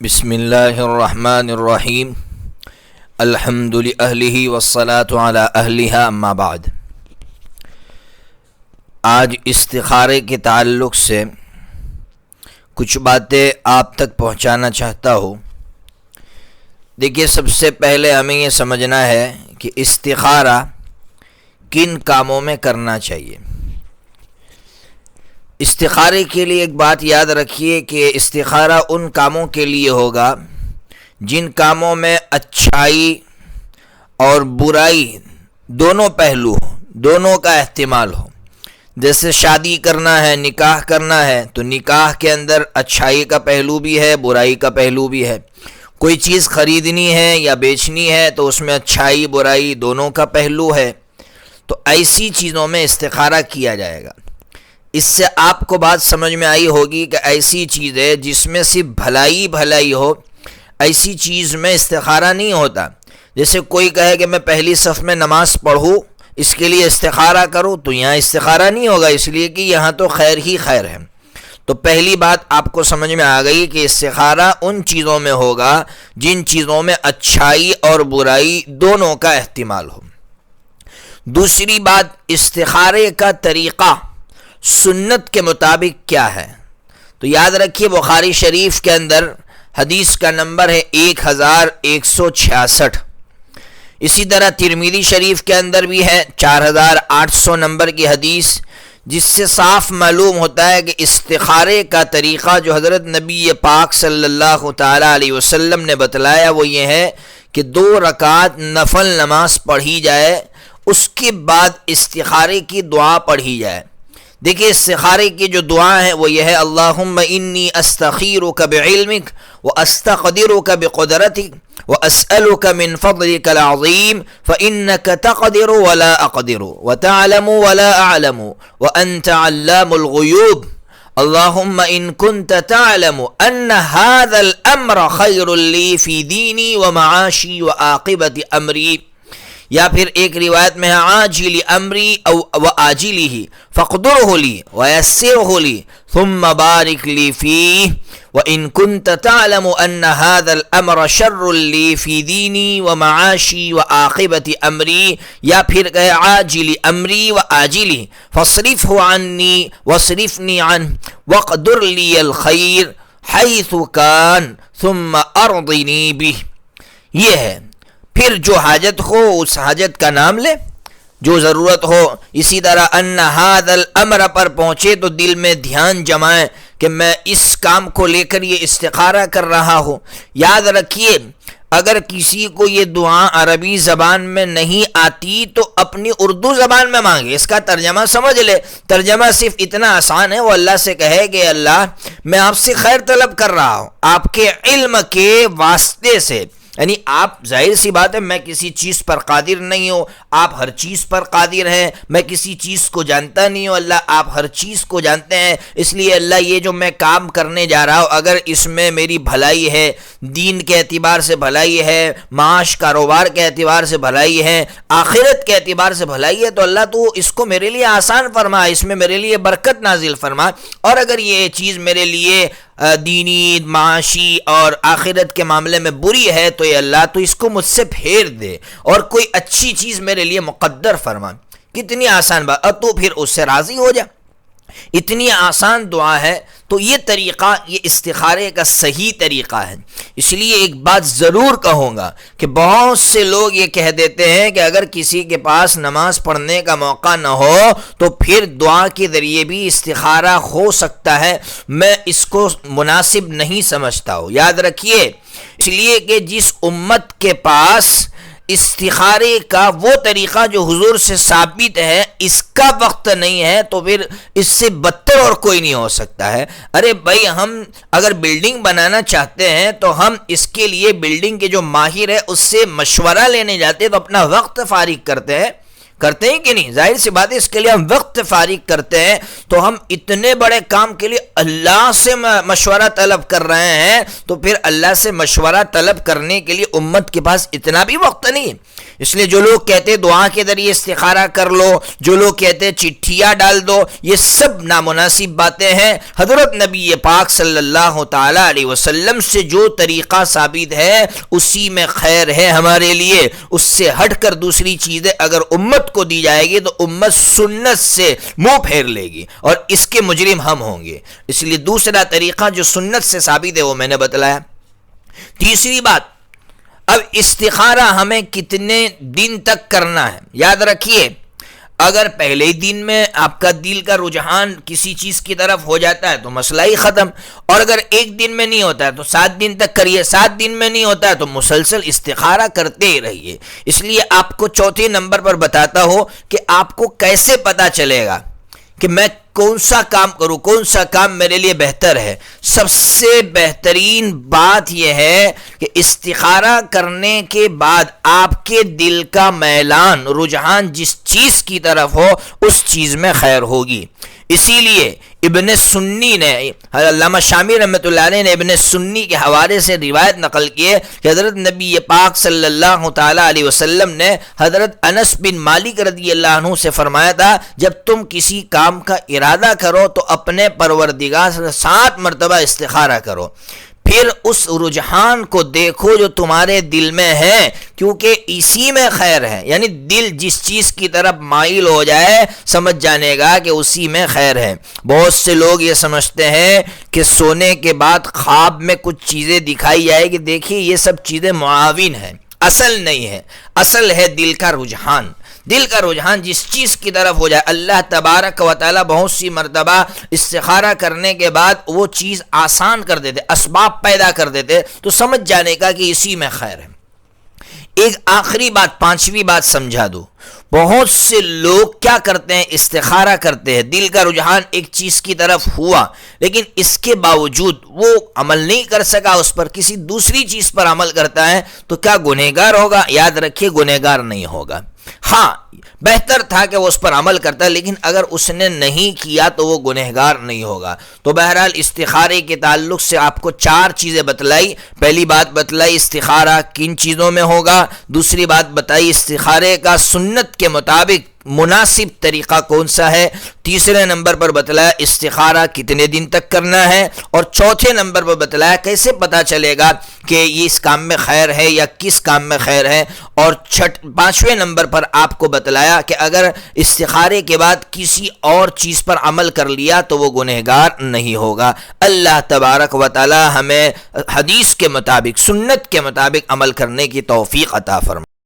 بسم اللہ الرحمن الرحیم الحمد للہ والصلاة علی اہلہا اما بعد۔ آج استخارے کے تعلق سے کچھ باتیں آپ تک پہنچانا چاہتا ہوں۔ دیکھیے، سب سے پہلے ہمیں یہ سمجھنا ہے کہ استخارہ کن کاموں میں کرنا چاہیے۔ استخارے کے لیے ایک بات یاد رکھیے کہ استخارہ ان کاموں کے لیے ہوگا جن کاموں میں اچھائی اور برائی دونوں پہلو ہوں، دونوں کا احتمال ہو۔ جیسے شادی کرنا ہے، نکاح کرنا ہے، تو نکاح کے اندر اچھائی کا پہلو بھی ہے، برائی کا پہلو بھی ہے۔ کوئی چیز خریدنی ہے یا بیچنی ہے تو اس میں اچھائی برائی دونوں کا پہلو ہے۔ تو ایسی چیزوں میں استخارہ کیا جائے گا۔ اس سے آپ کو بات سمجھ میں آئی ہوگی کہ ایسی چیز ہے جس میں صرف بھلائی ہو، ایسی چیز میں استخارہ نہیں ہوتا۔ جیسے کوئی کہے کہ میں پہلی صف میں نماز پڑھوں، اس کے لیے استخارہ کروں، تو یہاں استخارہ نہیں ہوگا، اس لیے کہ یہاں تو خیر ہی خیر ہے۔ تو پہلی بات آپ کو سمجھ میں آ گئی کہ استخارہ ان چیزوں میں ہوگا جن چیزوں میں اچھائی اور برائی دونوں کا احتمال ہو۔ دوسری بات، استخارے کا طریقہ سنت کے مطابق کیا ہے؟ تو یاد رکھیے، بخاری شریف کے اندر حدیث کا نمبر ہے 1166۔ اسی طرح ترمذی شریف کے اندر بھی ہے 4800 نمبر کی حدیث، جس سے صاف معلوم ہوتا ہے کہ استخارے کا طریقہ جو حضرت نبی پاک صلی اللہ تعالیٰ علیہ وسلم نے بتلایا وہ یہ ہے کہ 2 رکعت نفل نماز پڑھی جائے، اس کے بعد استخارے کی دعا پڑھی جائے۔ دیکھیے، استخارے کی جو دعا ہے وہ یہ ہے، اللہم انی استخیرک بعلمک واستقدرک بقدرتک واسألک من فضلک العظیم فإنک تقدر ولا اقدر وتعلم ولا اعلم وانت علام الغیوب اللہم ان کنت تعلم ان هذا الامر خیر لی فی دینی ومعاشی وعاقبت امری۔ یا پھر ایک روایت میں ہے عاجل امری او وآجلہ فاقدرہ لی ویسرہ لی ثم بارک لی فیہ وان کنت تعلم ان هذا الامر شر لی فی دینی ومعاشی وعاقبت امری۔ یا پھر کہے عاجل امری وآجلہ فاصرفہ عنی واصرفنی عنہ واقدر لی الخیر حیث کان ثم ارضنی بہ۔ یہ ہے۔ پھر جو حاجت ہو اس حاجت کا نام لے، جو ضرورت ہو۔ اسی طرح ان ھذا الامر پر پہنچے تو دل میں دھیان جمائیں کہ میں اس کام کو لے کر یہ استخارہ کر رہا ہوں۔ یاد رکھیے، اگر کسی کو یہ دعا عربی زبان میں نہیں آتی تو اپنی اردو زبان میں مانگے، اس کا ترجمہ سمجھ لے۔ ترجمہ صرف اتنا آسان ہے، وہ اللہ سے کہے کہ اللہ میں آپ سے خیر طلب کر رہا ہوں آپ کے علم کے واسطے سے۔ یعنی آپ، ظاہر سی بات ہے، میں کسی چیز پر قادر نہیں ہوں، آپ ہر چیز پر قادر ہیں۔ میں کسی چیز کو جانتا نہیں ہوں، اللہ آپ ہر چیز کو جانتے ہیں۔ اس لیے اللہ یہ جو میں کام کرنے جا رہا ہوں، اگر اس میں میری بھلائی ہے، دین کے اعتبار سے بھلائی ہے، معاش کاروبار کے اعتبار سے بھلائی ہے، آخرت کے اعتبار سے بھلائی ہے، تو اللہ تو اس کو میرے لیے آسان فرما، اس میں میرے لیے برکت نازل فرما۔ اور اگر یہ چیز میرے لیے دینی، معاشی اور آخرت کے معاملے میں بری ہے تو یہ اللہ تو اس کو مجھ سے پھیر دے اور کوئی اچھی چیز میرے لیے مقدر فرما۔ کتنی آسان بات، اور تو پھر اس سے راضی ہو جا۔ اتنی آسان دعا ہے۔ تو یہ طریقہ، یہ استخارے کا صحیح طریقہ ہے۔ اس لیے ایک بات ضرور کہوں گا کہ بہت سے لوگ یہ کہہ دیتے ہیں کہ اگر کسی کے پاس نماز پڑھنے کا موقع نہ ہو تو پھر دعا کے ذریعے بھی استخارہ ہو سکتا ہے۔ میں اس کو مناسب نہیں سمجھتا ہوں۔ یاد رکھیے، اس لیے کہ جس امت کے پاس استخارے کا وہ طریقہ جو حضور سے ثابت ہے اس کا وقت نہیں ہے، تو پھر اس سے بدتر اور کوئی نہیں ہو سکتا ہے۔ ارے بھائی، ہم اگر بلڈنگ بنانا چاہتے ہیں تو ہم اس کے لیے بلڈنگ کے جو ماہر ہے اس سے مشورہ لینے جاتے ہیں، تو اپنا وقت فارغ کرتے ہیں کہ نہیں؟ ظاہر سی بات ہے، اس کے لیے ہم وقت فارغ کرتے ہیں۔ تو ہم اتنے بڑے کام کے لیے اللہ سے مشورہ طلب کر رہے ہیں، تو پھر اللہ سے مشورہ طلب کرنے کے لیے امت کے پاس اتنا بھی وقت نہیں ہے۔ اس لیے جو لوگ کہتے دعا کے ذریعے استخارہ کر لو، جو لوگ کہتے چٹھیاں ڈال دو، یہ سب نامناسب باتیں ہیں۔ حضرت نبی پاک صلی اللہ تعالی علیہ وسلم سے جو طریقہ ثابت ہے اسی میں خیر ہے ہمارے لیے۔ اس سے ہٹ کر دوسری چیزیں اگر امت کو دی جائے گی تو امت سنت سے منہ پھیر لے گی اور اس کے مجرم ہم ہوں گے۔ اس لیے دوسرا طریقہ جو سنت سے ثابت ہے وہ میں نے بتلایا۔ تیسری بات، اب استخارہ ہمیں کتنے دن تک کرنا ہے؟ یاد رکھیے، اگر پہلے ہی دن میں آپ کا دل کا رجحان کسی چیز کی طرف ہو جاتا ہے تو مسئلہ ہی ختم، اور اگر ایک دن میں نہیں ہوتا ہے تو 7 دن تک کریے، 7 دن میں نہیں ہوتا ہے تو مسلسل استخارہ کرتے ہی رہیے۔ اس لیے آپ کو چوتھے نمبر پر بتاتا ہوں کہ آپ کو کیسے پتا چلے گا کہ میں کون سا کام کروں، کون سا کام میرے لیے بہتر ہے۔ سب سے بہترین بات یہ ہے کہ استخارہ کرنے کے بعد آپ کے دل کا میلان، رجحان جس چیز کی طرف ہو اس چیز میں خیر ہوگی۔ اسی لیے ابن سنی نے، علامہ شامی رحمۃ اللہ علیہ نے ابن سنی کے حوالے سے روایت نقل کی ہے کہ حضرت نبی پاک صلی اللہ تعالی علیہ وسلم نے حضرت انس بن مالک رضی اللہ عنہ سے فرمایا تھا، جب تم کسی کام کا ارادہ کرو تو اپنے پروردگار سے 7 مرتبہ استخارہ کرو، پھر اس رجحان کو دیکھو جو تمہارے دل میں ہے، کیونکہ اسی میں خیر ہے۔ یعنی دل جس چیز کی طرف مائل ہو جائے سمجھ جانے گا کہ اسی میں خیر ہے۔ بہت سے لوگ یہ سمجھتے ہیں کہ سونے کے بعد خواب میں کچھ چیزیں دکھائی جائے کہ دیکھیے یہ سب چیزیں معاون ہیں، اصل نہیں ہے، اصل ہے دل کا رجحان۔ دل کا رجحان جس چیز کی طرف ہو جائے، اللہ تبارک و تعالی بہت سی مرتبہ استخارہ کرنے کے بعد وہ چیز آسان کر دیتے، اسباب پیدا کر دیتے، تو سمجھ جانے کا کہ اسی میں خیر ہے۔ ایک آخری بات، 5ویں بات سمجھا دو۔ بہت سے لوگ کیا کرتے ہیں، استخارہ کرتے ہیں، دل کا رجحان ایک چیز کی طرف ہوا لیکن اس کے باوجود وہ عمل نہیں کر سکا، اس پر کسی دوسری چیز پر عمل کرتا ہے، تو کیا گنہگار ہوگا؟ یاد رکھیے گنہگار نہیں ہوگا۔ ہاں بہتر تھا کہ وہ اس پر عمل کرتا، لیکن اگر اس نے نہیں کیا تو وہ گنہگار نہیں ہوگا۔ تو بہرحال استخارے کے تعلق سے آپ کو 4 چیزیں بتلائی۔ پہلی بات بتلائی استخارہ کن چیزوں میں ہوگا، دوسری بات بتائی استخارے کا سنت کے مطابق مناسب طریقہ کون سا ہے، تیسرے نمبر پر بتلایا استخارہ کتنے دن تک کرنا ہے، اور چوتھے نمبر پر بتلایا کیسے پتا چلے گا کہ یہ اس کام میں خیر ہے یا کس کام میں خیر ہے، اور 5ویں نمبر پر آپ کو بتلایا کہ اگر استخارے کے بعد کسی اور چیز پر عمل کر لیا تو وہ گنہگار نہیں ہوگا۔ اللہ تبارک و تعالی ہمیں حدیث کے مطابق، سنت کے مطابق عمل کرنے کی توفیق عطا فرمائے۔